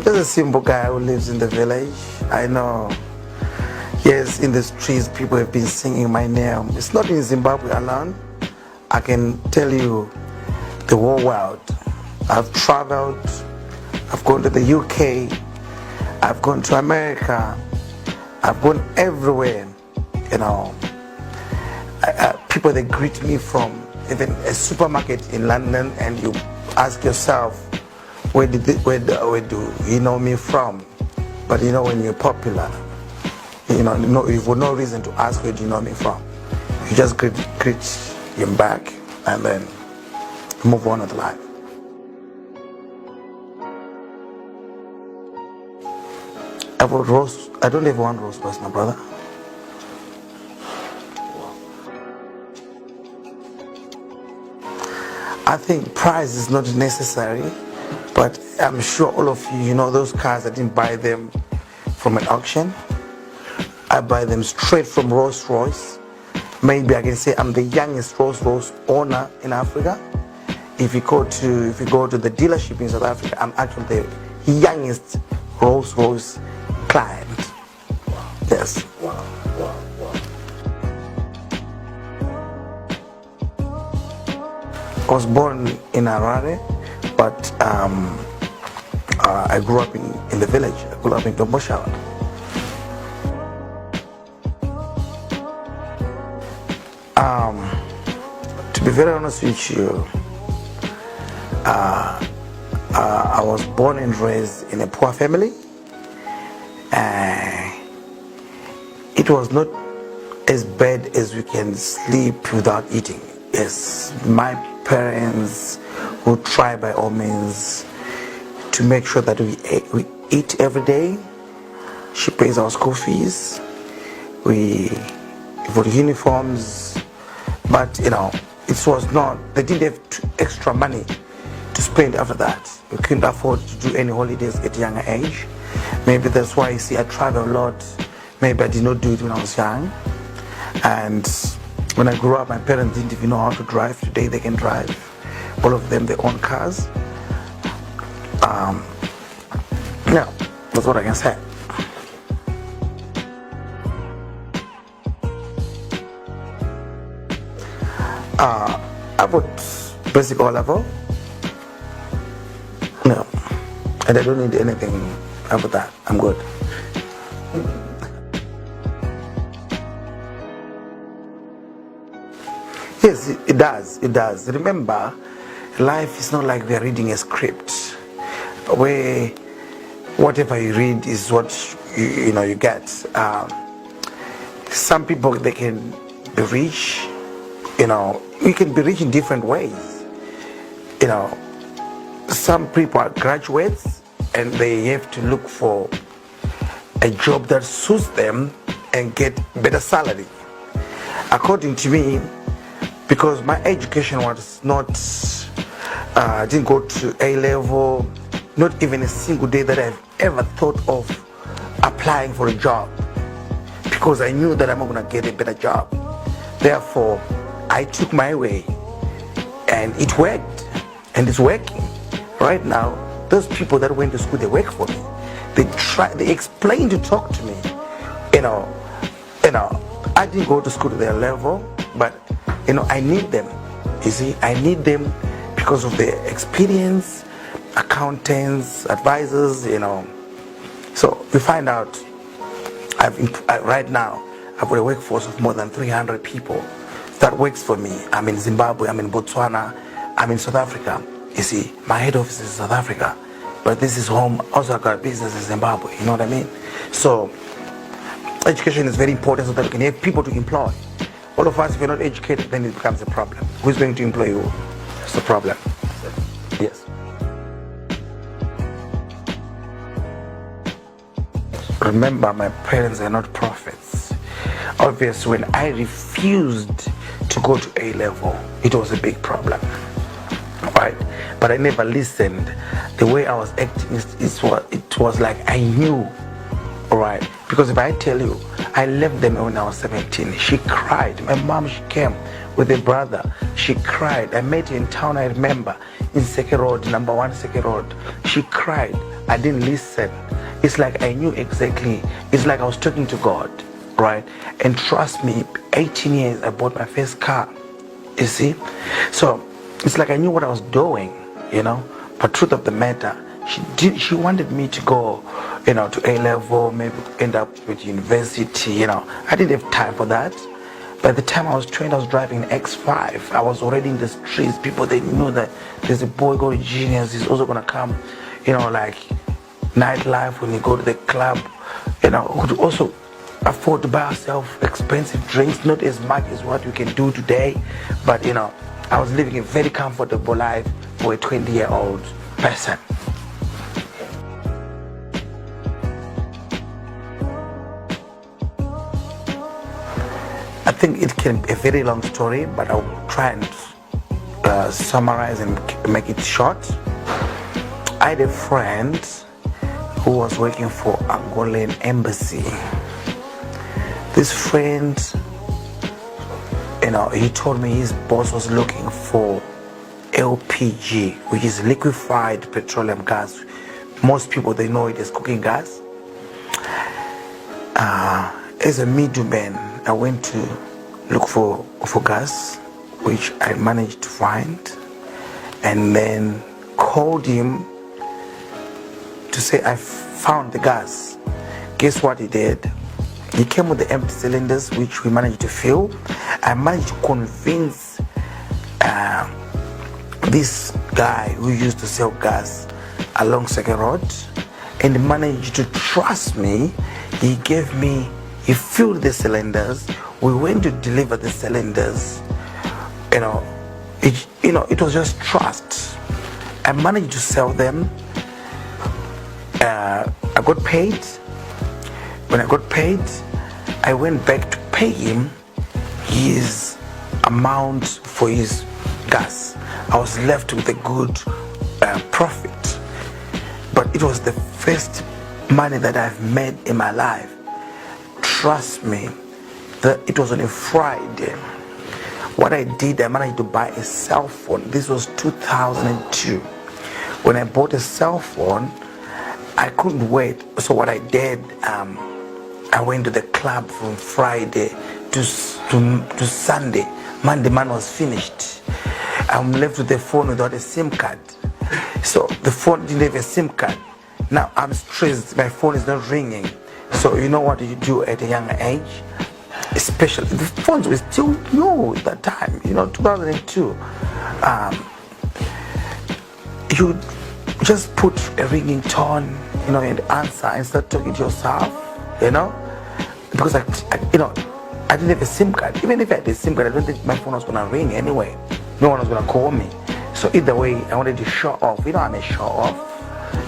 Just a simple guy who lives in the village. I know, yes, in the streets people have been singing my name. It's not in Zimbabwe alone. I can tell you the whole world. I've traveled, I've gone to the UK, I've gone to America, I've gone everywhere, you know. People they greet me from even a supermarket in London, and you ask yourself, where do you know me from? But you know, when you're popular, you know, you've got no reason to ask where do you know me from. You just greet him back and then move on with life. I don't even want Rolls Royce, my brother. I think price is not necessary, but I'm sure all of you know those cars. I didn't buy them from an auction. I buy them straight from Rolls Royce. Maybe I can say I'm the youngest Rolls Royce owner in Africa. If you go to the dealership in South Africa, I'm actually the youngest Rolls Royce client. Yes. I was born in Harare, but I grew up in the village. I grew up in Tomboshawa. To be very honest with you, I was born and raised in a poor family. It was not as bad as we can sleep without eating. Yes, my parents would try by all means to make sure that we eat every day. She pays our school fees. We for uniforms, but you know, it was not. They didn't have extra money to spend after that. We couldn't afford to do any holidays at a younger age. Maybe that's why you see I travel a lot. Maybe I did not do it when I was young. And when I grew up, my parents didn't even know how to drive. Today they can drive. All of them, they own cars. Yeah, that's what I can say. I put basic O level. No, and I don't need anything after that. I'm good. Yes, it does. It does. Remember, life is not like we're reading a script where whatever you read is what you get. Some people, they can be rich. You know, you can be rich in different ways. You know, some people are graduates and they have to look for a job that suits them and get better salary. According to me, because my education was not, I didn't go to A level, not even a single day that I've ever thought of applying for a job, because I knew that I'm not going to get a better job. Therefore, I took my way and it worked, and it's working. Right now, those people that went to school, they work for me. They explain to talk to me. You know, I didn't go to school to their level, but I need them. You see, I need them because of their experience, accountants, advisors, So we find out, right now, I've got a workforce of more than 300 people that works for me. I'm in Zimbabwe, I'm in Botswana, I'm in South Africa. You see, my head office is South Africa, but this is home. Also, I've got a business in Zimbabwe, you know what I mean? So, education is very important so that we can have people to employ. All of us, if we're not educated, then it becomes a problem. Who's going to employ you? That's the problem. Yes. Remember, my parents are not prophets. Obviously, when I refused to go to A level, it was a big problem. Right? But I never listened. The way I was acting, it was like I knew, all right, Because if I tell you, I left them when I was 17. She cried. My mom, she came with a brother. She cried. I met her in town, I remember, in Second Road, number 1 Second Road. She cried. I didn't listen. It's like I knew exactly. It's like I was talking to God, right? And trust me, 18 years, I bought my first car. You see? So it's like I knew what I was doing, you know? But truth of the matter, she wanted me to go, you know, to A-level, maybe end up with university, you know. I didn't have time for that. By the time I was trained, I was driving an X5. I was already in the streets. People, they knew that there's a boy called Genius. He's also going to come, you know, like nightlife when you go to the club, you know, who could also afford to buy ourselves expensive drinks, not as much as what we can do today. But, you know, I was living a very comfortable life for a 20-year-old person. I think it can be a very long story, but I'll try and summarize and make it short. I had a friend who was working for Angolan embassy. This friend, you know, he told me his boss was looking for LPG, which is liquefied petroleum gas. Most people, they know it as cooking gas. As a middleman, I went to look for gas, which I managed to find, and then called him to say I found the gas. Guess what he did? He came with the empty cylinders, which we managed to fill. I managed to convince this guy who used to sell gas along Second Road, and he managed to trust me. He filled the cylinders. We went to deliver the cylinders. You know, it was just trust. I managed to sell them. I got paid. When I got paid, I went back to pay him his amount for his gas. I was left with a good profit. But it was the first money that I've made in my life. Trust me, that it was on a Friday. What I did, I managed to buy a cell phone. This was 2002. When I bought a cell phone, I couldn't wait. So what I did, I went to the club from Friday to Sunday. Monday man was finished. I'm left with the phone without a SIM card. So the phone didn't have a SIM card. Now I'm stressed, my phone is not ringing. So you know what you do at a younger age? Especially, the phones were still new at that time, you know, 2002. You just put a ringing tone, you know, and answer and start talking to yourself, you know, because I didn't have a SIM card. Even if I had a SIM card, I don't think my phone was gonna ring anyway. No one was gonna call me. So either way, I wanted to show off. You know, I'm a show off.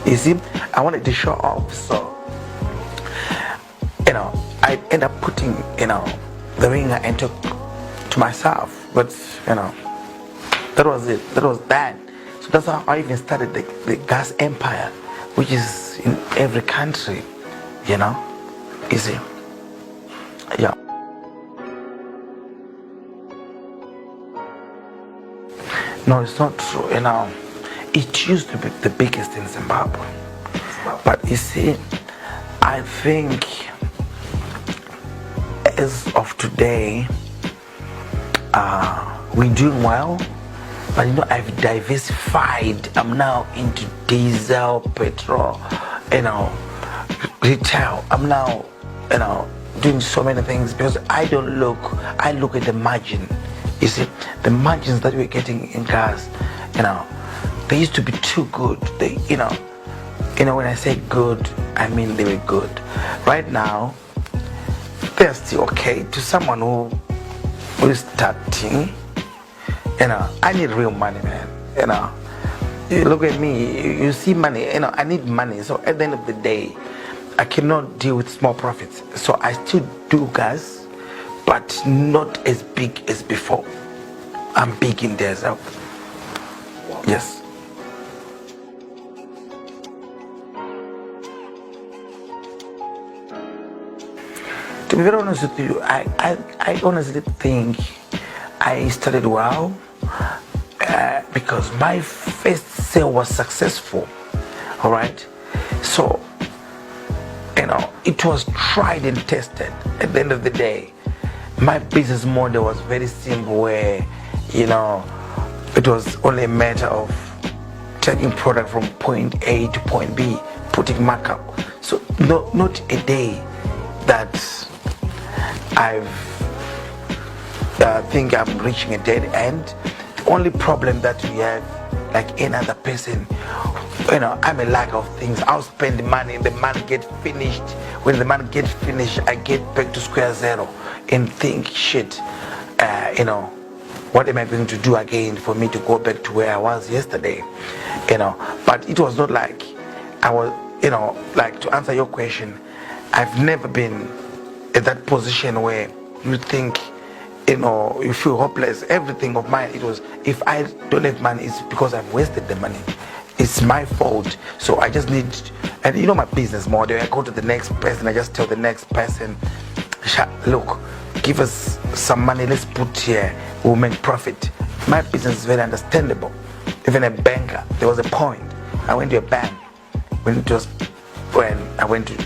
You see, I wanted to show off. So, you know, I end up putting, you know, the ringer and took to myself. But, you know, that was it. That was that. So that's how I even started the gas empire, which is in every country, you know. Easy. Yeah. No, it's not true, you know. It used to be the biggest in Zimbabwe. But you see, I think as of today, we're doing well. But you know, I've diversified. I'm now into diesel, petrol, you know, retail. I'm now, you know, doing so many things because I look at the margin. You see, the margins that we're getting in cars, you know, they used to be too good. They, you know, when I say good, I mean they were good. Right now, they're still okay. To someone who is starting, you know, I need real money, man. You know, you look at me, you see money, you know, I need money. So at the end of the day, I cannot deal with small profits. So I still do gas, but not as big as before. I'm big in there, so yes. To be very honest with you, I honestly think I started well because my first sale was successful. All right, so it was tried and tested. At the end of the day, my business model was very simple, where it was only a matter of taking product from point A to point B, putting markup. So not a day that I think I'm reaching a dead end. The only problem that we have, like any other person, I'm a lack of things. I'll spend money, the money get finished. When the money gets finished, I get back to square zero and think, shit, what am I going to do again for me to go back to where I was yesterday? But it was not like I was, like, to answer your question, I've never been at that position where you think, you feel hopeless. Everything of mine, it was, if I don't have money, it's because I've wasted the money. It's my fault. So I just need, and my business model, I go to the next person, I just tell the next person, look, give us some money, let's put here, we'll make profit. My business is very understandable. Even a banker, there was a point, I went to a bank, when I went to,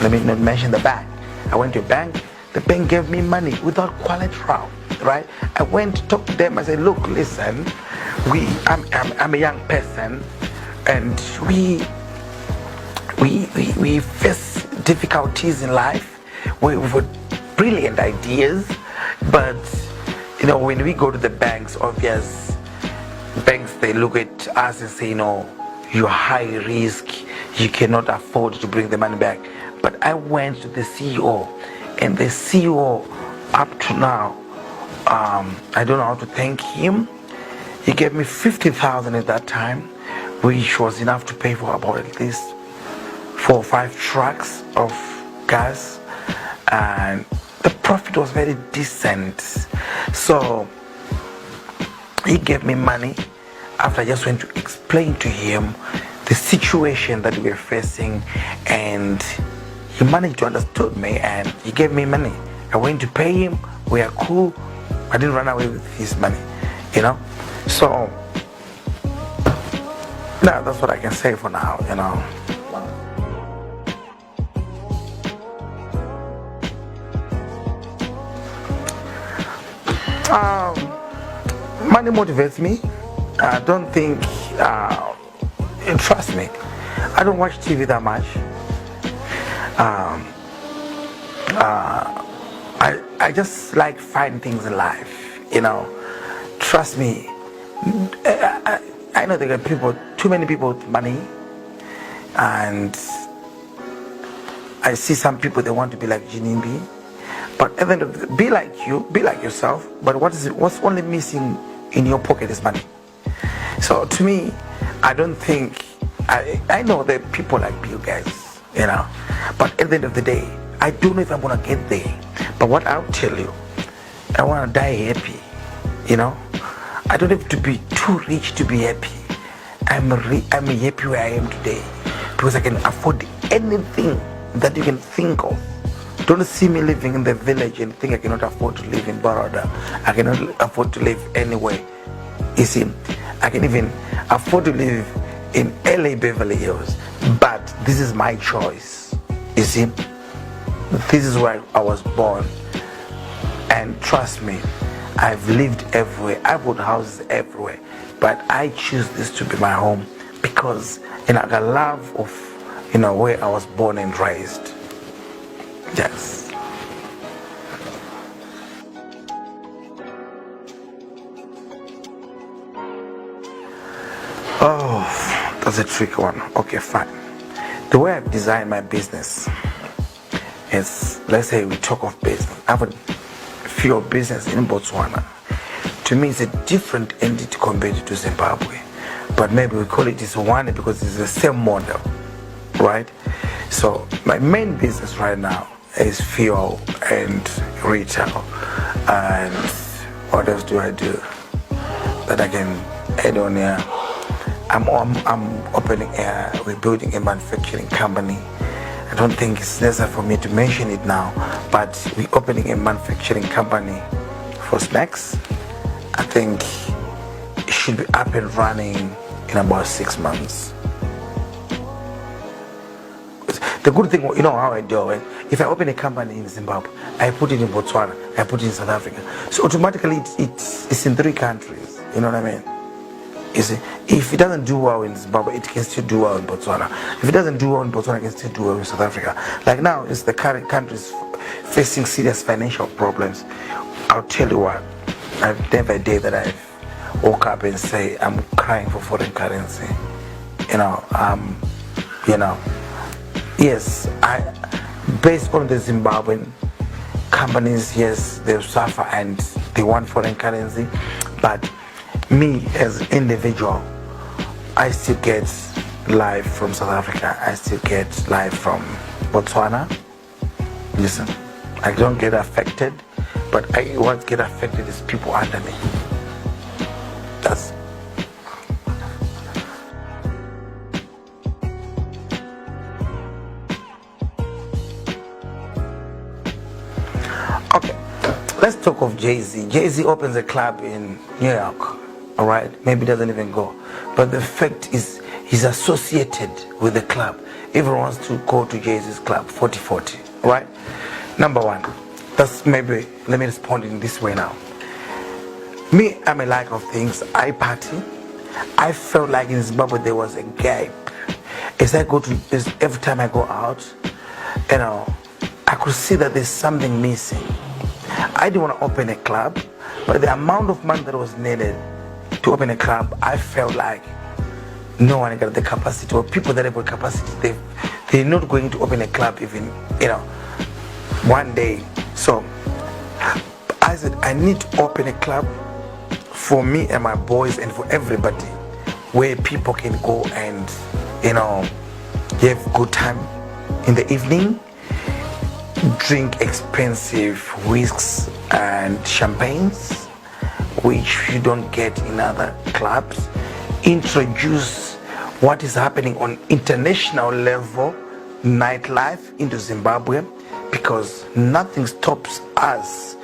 let me not mention the bank, I went to a bank, the bank gave me money without collateral, right? I went to talk to them, I said, look, listen, I'm a young person, and we face difficulties in life. We've got brilliant ideas, but when we go to the banks, obvious banks, they look at us and say, you're high risk, you cannot afford to bring the money back. But I went to the CEO, and the CEO, up to now, I don't know how to thank him. He gave me 50,000 at that time, which was enough to pay for about at least 4 or 5 trucks of gas, and the profit was very decent. So he gave me money after I just went to explain to him the situation that we were facing, and he managed to understand me, and he gave me money. I went to pay him, we are cool, I didn't run away with his money, So that's what I can say for now, Money motivates me. I don't think, and trust me, I don't watch TV that much. I just like finding things in life, Trust me, I know there are too many people with money, and I see some people, they want to be like Ginimbi, but at the end of the day, be like you, be like yourself. But what's only missing in your pocket is money. So to me, I don't think, I know there are people like Bill Gates, but at the end of the day, I don't know if I'm gonna get there. But what I'll tell you, I wanna die happy, I don't have to be too rich to be happy. I'm happy where I am today because I can afford anything that you can think of. Don't see me living in the village and think I cannot afford to live in Baroda. I cannot afford to live anywhere. You see, I can even afford to live in LA Beverly Hills, but this is my choice. You see, this is where I was born, and trust me, I've lived everywhere, I've got houses everywhere, but I choose this to be my home because I got love of where I was born and raised. Yes. Oh, that's a tricky one. Okay, fine. The way I've designed my business is, let's say we talk of business. I have a few business in Botswana. To me, it's a different entity compared to Zimbabwe. But maybe we call it Botswana because it's the same model, right? So my main business right now is fuel and retail. And what else do I do that I can add on here? I'm opening we're building a manufacturing company, I don't think it's necessary for me to mention it now, but we're opening a manufacturing company for snacks. I think it should be up and running in about 6 months. The good thing, you know how I do it? If I open a company in Zimbabwe, I put it in Botswana, I put it in South Africa. So automatically it's in 3 countries. You know what I mean? You see, if it doesn't do well in Zimbabwe, it can still do well in Botswana. If it doesn't do well in Botswana, it can still do well in South Africa. Like now, it's the current countries facing serious financial problems. I'll tell you what, I've never a day that I've woke up and say I'm crying for foreign currency. You know, yes, based on the Zimbabwean companies, yes, they suffer and they want foreign currency, but me as an individual, I still get live from South Africa, I still get live from Botswana. Listen, I don't get affected, but what get affected is people under me. That's okay. Let's talk of Jay-Z. Jay-Z opens a club in New York. All right, maybe doesn't even go, but the fact is he's associated with the club. Everyone wants to go to Jay-Z's club, 4040. Right? Number one, that's maybe, let me respond in this way now. Me, I'm a like of things. I party. I felt like in Zimbabwe there was a gap. Every time I go out, you know, I could see that there's something missing. I didn't want to open a club, but the amount of money that was needed to open a club, I felt like no one got the capacity, or people that have the capacity, they're not going to open a club even, you know, one day. So I said I need to open a club for me and my boys and for everybody, where people can go and, you know, have good time in the evening, drink expensive whisks and champagnes, which you don't get in other clubs, introduce what is happening on international level nightlife into Zimbabwe, because nothing stops us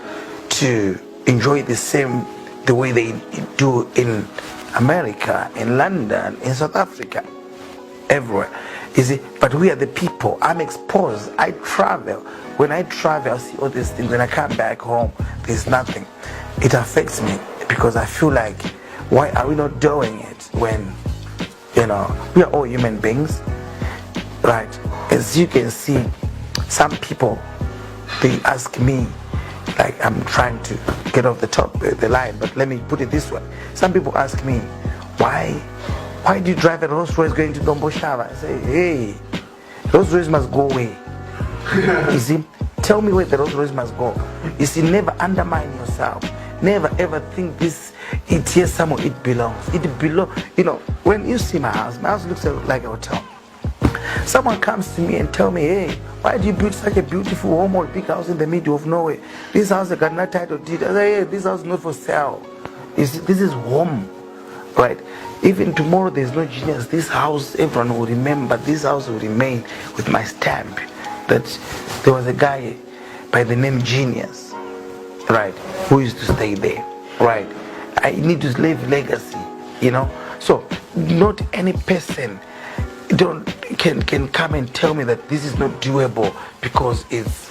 to enjoy the way they do in America, in London, in South Africa, everywhere. You see, but we are the people. I'm exposed. I travel. When I travel, I see all these things. When I come back home, there's nothing. It affects me because I feel like, why are we not doing it when, you know, we are all human beings, right? As you can see, some people, they ask me, like I'm trying to get off the line, but let me put it this way. Some people ask me, why do you drive a Rolls Royce going to Domboshava? I say, hey, Rolls Royce must go away. You see, tell me where the Rolls Royce must go. You see, never undermine yourself. Never ever think it's here somewhere it belongs. It belongs, you know, when you see my house looks like a hotel. Someone comes to me and tell me, hey, why do you build such a beautiful home or big house in the middle of nowhere? This house I got no title deed. I say, hey, this house is not for sale. You see, this is home, right? Even tomorrow there's no genius. This house, everyone will remember. This house will remain with my stamp that there was a guy by the name Genius, right, who used to stay there, right? I need to leave legacy, you know. So not any person can come and tell me that this is not doable because it's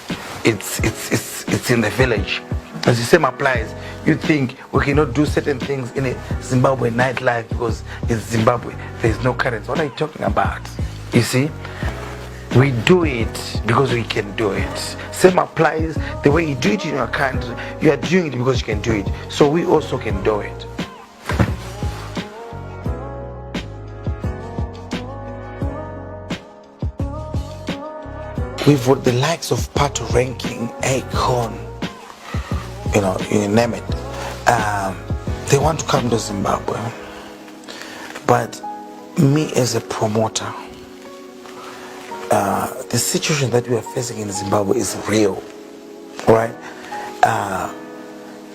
in the village. As the same applies, you think we cannot do certain things in a Zimbabwe nightlife because it's Zimbabwe, there's no currency. What are you talking about? You see, we do it because we can do it. Same applies, the way you do it in your country, you are doing it because you can do it. So we also can do it. We've got the likes of Pato Ranking, Akon, you know, you name it. They want to come to Zimbabwe. But me as a promoter, the situation that we are facing in Zimbabwe is real, right?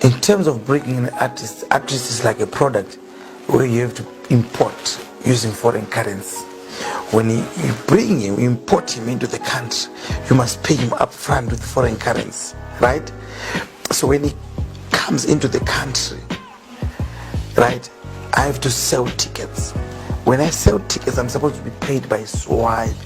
In terms of bringing in artists is like a product where you have to import using foreign currency. when you bring him, you import him into the country, you must pay him up front with foreign currency, right? So when he comes into the country, right, I have to sell tickets. When I sell tickets, I'm supposed to be paid by swipe,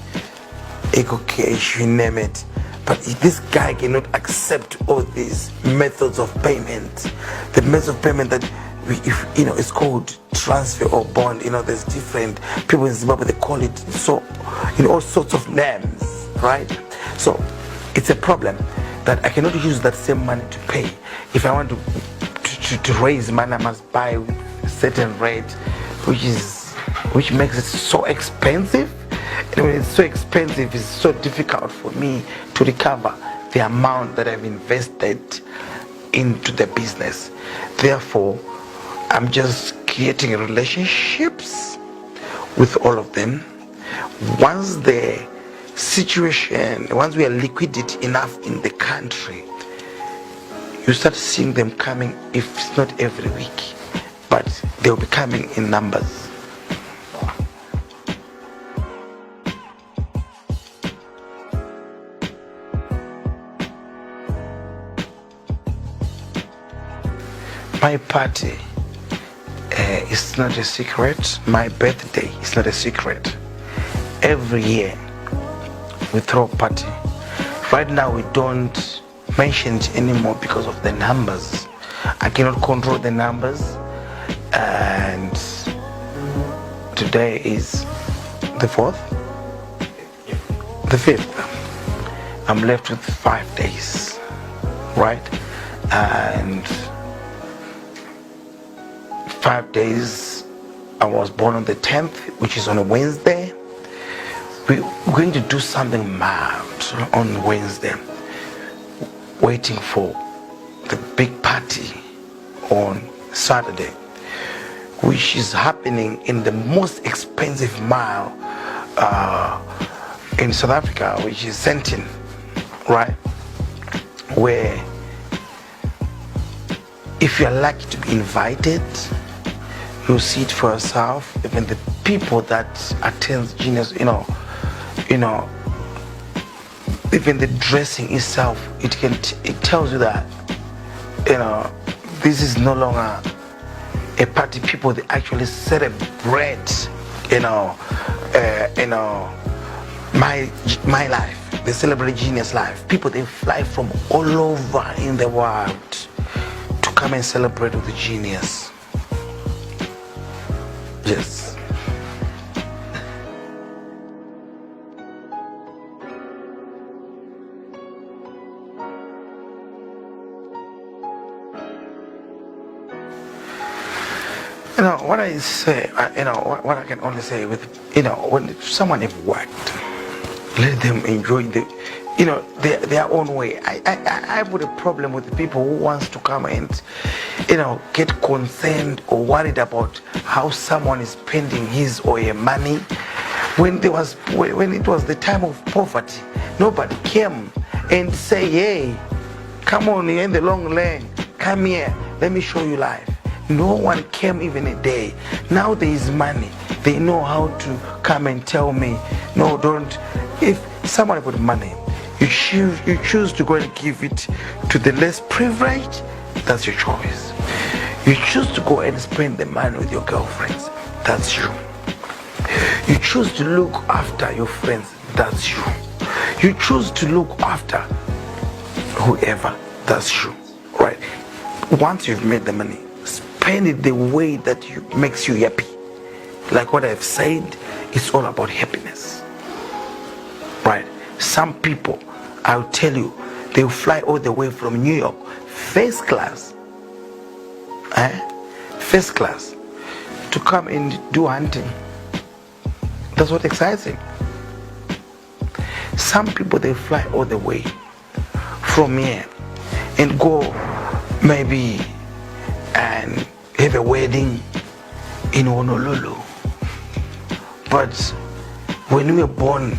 eco cash, you name it. But this guy cannot accept all these methods of payment. The methods of payment that it's called transfer or bond. There's different people in Zimbabwe, they call it so, all sorts of names, right? So it's a problem that I cannot use that same money to pay. If I want to raise money, I must buy a certain rate, which makes it so expensive. And when it's so expensive, it's so difficult for me to recover the amount that I've invested into the business. Therefore, I'm just creating relationships with all of them. Once the situation, once we are liquidity enough in the country, you start seeing them coming, if it's not every week, but they'll be coming in numbers. My party is not a secret. My birthday is not a secret. Every year we throw a party. Right now we don't mention it anymore because of the numbers. I cannot control the numbers, and today is the 4th, the 5th. I'm left with 5 days, right? And 5 days. I was born on the 10th, which is on a Wednesday. We're going to do something mad on Wednesday, waiting for the big party on Saturday, which is happening in the most expensive mile in South Africa, which is Sentin, right? Where if you're lucky to be invited, you see it for yourself. Even the people that attend Genius, even the dressing itself, it tells you that this is no longer a party. People, they actually celebrate my life. They celebrate Genius life. People, they fly from all over in the world to come and celebrate with the Genius. Yes. What I say, what I can only say with, when someone have worked, let them enjoy their own way. I put a problem with the people who wants to come and, get concerned or worried about how someone is spending his or her money. When it was the time of poverty, nobody came and say, hey, come on, you're in the long lane, come here, let me show you life. No one came even a day. Now there is money. They know how to come and tell me, no, don't. If someone put money, you choose to go and give it to the less privileged, that's your choice. You choose to go and spend the money with your girlfriends, that's you. You choose to look after your friends, that's you. You choose to look after whoever, that's you, right? Once you've made the money, spend it the way that makes you happy. Like what I've said, it's all about happiness, right? Some people, I'll tell you, they'll fly all the way from New York, first class, to come and do hunting. That's what excites him. Some people, they fly all the way from here and go maybe and have a wedding in Honolulu. But when we were born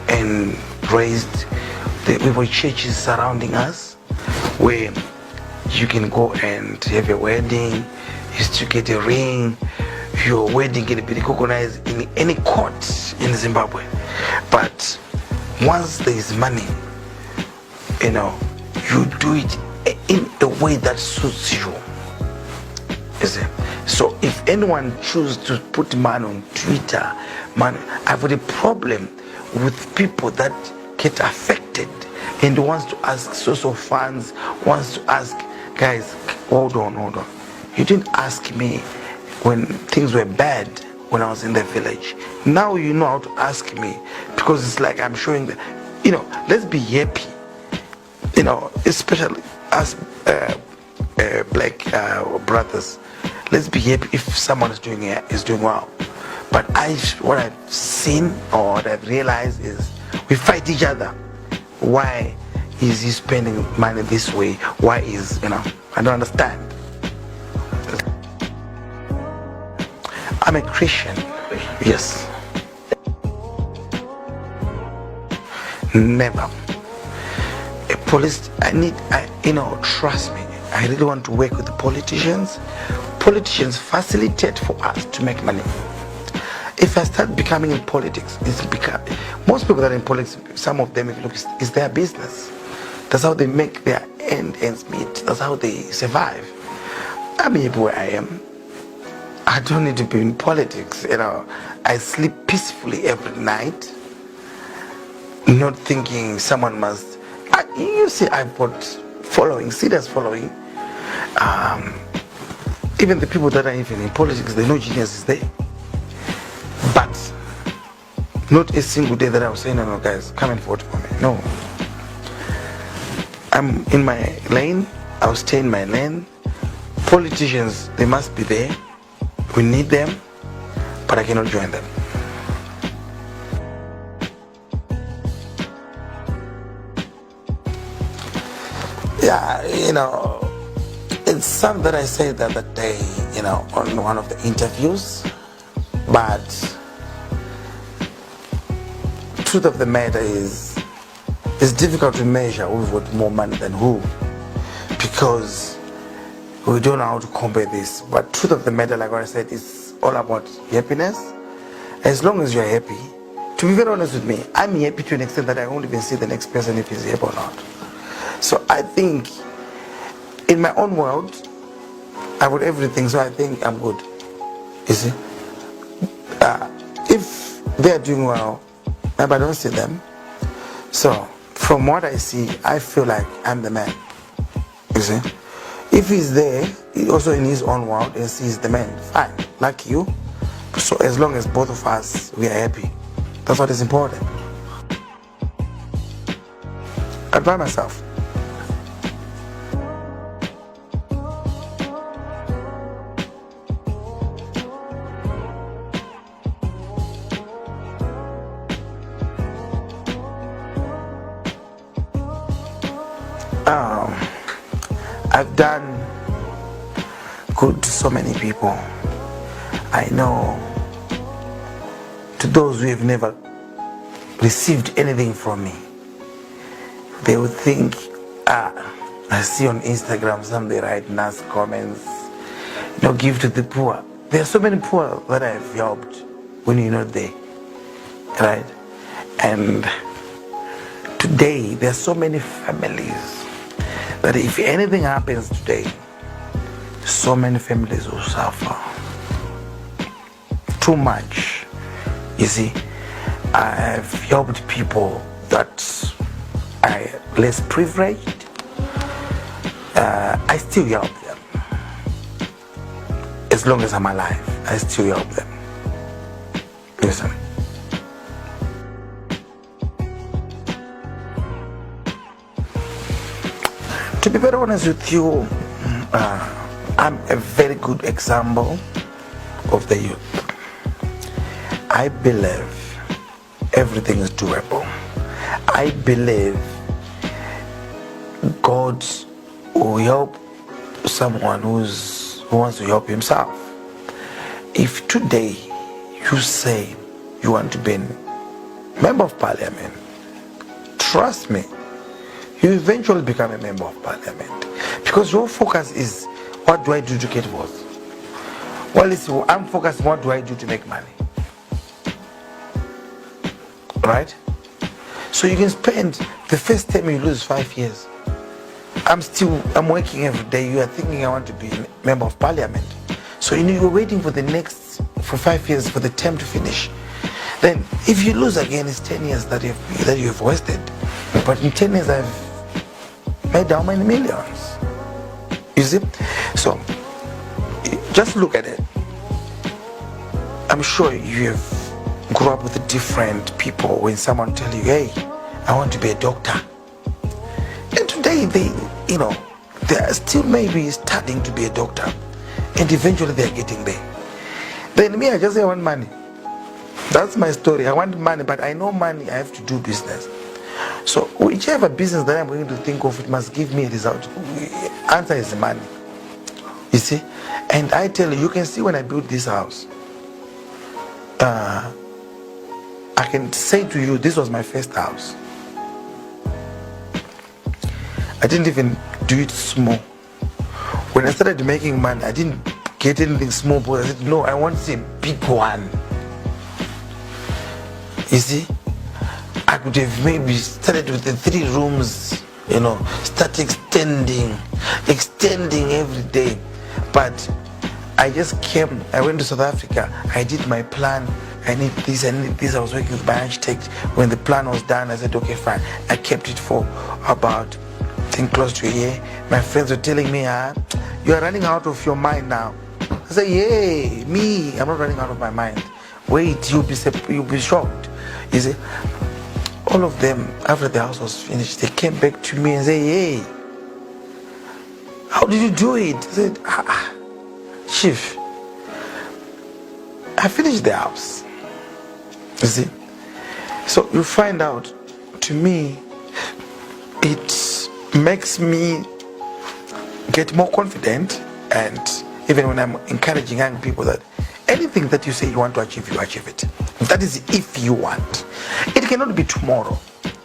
and raised, we were churches surrounding us where you can go and have a wedding, you used to get a ring, your wedding can be recognized in any court in Zimbabwe. But once there is money, you know, you do it in a way that suits you. You see? So if anyone chooses to put money on Twitter, man, I've got a problem with people that get affected and wants to ask source of funds, wants to ask, guys, hold on. You didn't ask me when things were bad when I was in the village. Now you know how to ask me, because it's like I'm showing that, you know, let's be happy, you know, especially as black brothers. Let's be happy if someone is doing well. But what I've seen or what I've realized is we fight each other. Why is he spending money this way? Why is, you know, I don't understand. I'm a Christian. Yes. Never. A police, you know, trust me. I really want to work with the politicians. Politicians facilitate for us to make money. If I start becoming in politics, most people that are in politics, some of them, if you look, it's their business. That's how they make their ends meet. That's how they survive. I'm here where I am. I don't need to be in politics, you know. I sleep peacefully every night, not thinking someone must. You see, I've got following, serious following. Even the people that are even in politics, they know genius is there. But not a single day that I was saying, no, guys, come and vote for me. No. I'm in my lane. I'll stay in my lane. Politicians, they must be there. We need them, but I cannot join them. Yeah, you know, it's something that I said the other day, you know, on one of the interviews, but truth of the matter is, it's difficult to measure who's got more money than who, because we don't know how to compare this. But truth of the matter, like what I said, is all about happiness. As long as you're happy, to be very honest with me, I'm happy to an extent that I won't even see the next person if he's happy or not. So I think in my own world, I've got everything, so I think I'm good. You see? If they're doing well, maybe I don't see them. So from what I see, I feel like I'm the man. You see? If he's there, also in his own world, and sees the man, fine, like you. So as long as both of us, we are happy, that's what is important. I'm by myself. I've done good to so many people. I know to those who have never received anything from me, they would think, I see on Instagram some they write nice comments, you know, give to the poor. There are so many poor that I've helped when you're not there, right? And today there are so many families that if anything happens today, so many families will suffer too much. You see, I've helped people that are less privileged. I still help them. As long as I'm alive, I still help them. Listen. To be very honest with you, I'm a very good example of the youth. I believe everything is doable. I believe God will help someone who wants to help himself. If today you say you want to be a member of parliament, trust me, you eventually become a member of parliament, because your focus is, what do I do to get votes? Well, I'm focused on what do I do to make money. Right? So you can spend the first time you lose 5 years. I'm working every day. You are thinking I want to be a member of parliament. So you're waiting for 5 years for the term to finish. Then if you lose again, it's 10 years that you've wasted. But in 10 years I've made how many millions? You see? So just look at it. I'm sure you have grew up with different people. When someone tell you, hey, I want to be a doctor. And today they are still maybe studying to be a doctor. And eventually they're getting there. Then me, I just say I want money. That's my story. I want money, but I know money, I have to do business. So whichever business that I'm going to think of, it must give me a result. Answer is money. You see? And I tell you, you can see when I built this house, I can say to you, this was my first house. I didn't even do it small. When I started making money, I didn't get anything small, but I said, no, I want to see a big one. You see? I could have maybe started with the 3 rooms, start extending every day. But I just came, I went to South Africa, I did my plan, I need this, I was working with my architect. When the plan was done, I said, okay, fine. I kept it for about, I think, close to a year. My friends were telling me, you are running out of your mind now. I said, yeah, me, I'm not running out of my mind. Wait, you'll be shocked. You see, all of them, after the house was finished, they came back to me and said, hey, how did you do it? I said, Chief, I finished the house. You see? So you find out, to me, it makes me get more confident, and even when I'm encouraging young people that anything that you say you want to achieve, you achieve it. That is if you want. It cannot be tomorrow.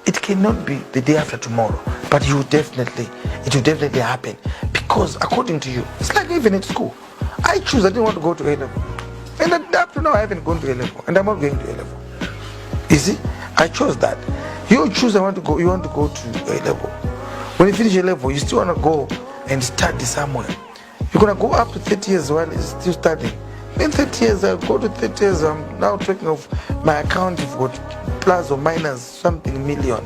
It cannot be the day after tomorrow. But it will definitely happen. Because according to you, it's like even at school. I didn't want to go to A level. And up to now I haven't gone to A level. And I'm not going to A level. You see? I chose that. You choose you want to go to A level. When you finish A level, you still want to go and study somewhere. You're going to go up to 30 years while you're still studying. In 30 years, I'll go to 30 years, I'm now talking of my account, you've got plus or minus something million.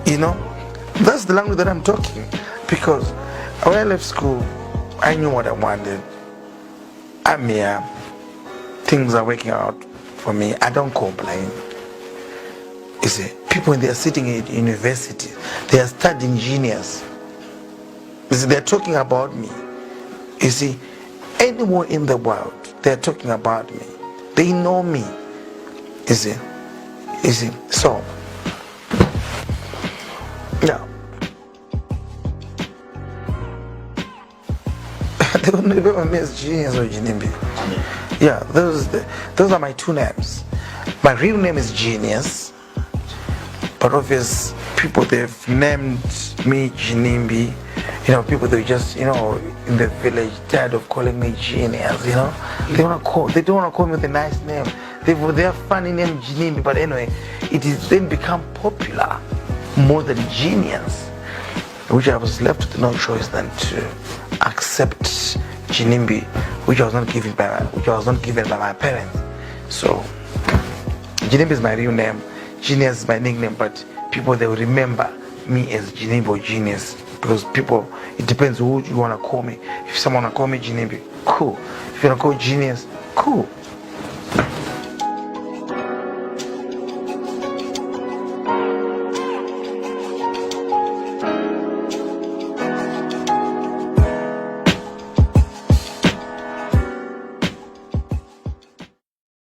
That's the language that I'm talking. Because when I left school, I knew what I wanted. I'm here. Things are working out for me. I don't complain. You see, people when they are sitting in university, they are studying genius. You see, they're talking about me. You see, anywhere in the world, they're talking about me. They know me. You see? So, now, they don't remember me as Genius or Ginimbi. Yeah, those are my 2 names. My real name is Genius, but obvious people, they've named me Ginimbi. People, they just, in the village, tired of calling me Genius, They don't want to call me with a nice name. They have funny name, Ginimbi, but anyway, it is then become popular more than Genius, which I was left with no choice than to accept Ginimbi, which I was not given by my parents. So, Ginimbi is my real name, Genius is my nickname, but people, they will remember me as Ginimbi or Genius. Because people, it depends who you want to call me. If someone want to call me Ginimbi, cool. If you want to call Genius, cool.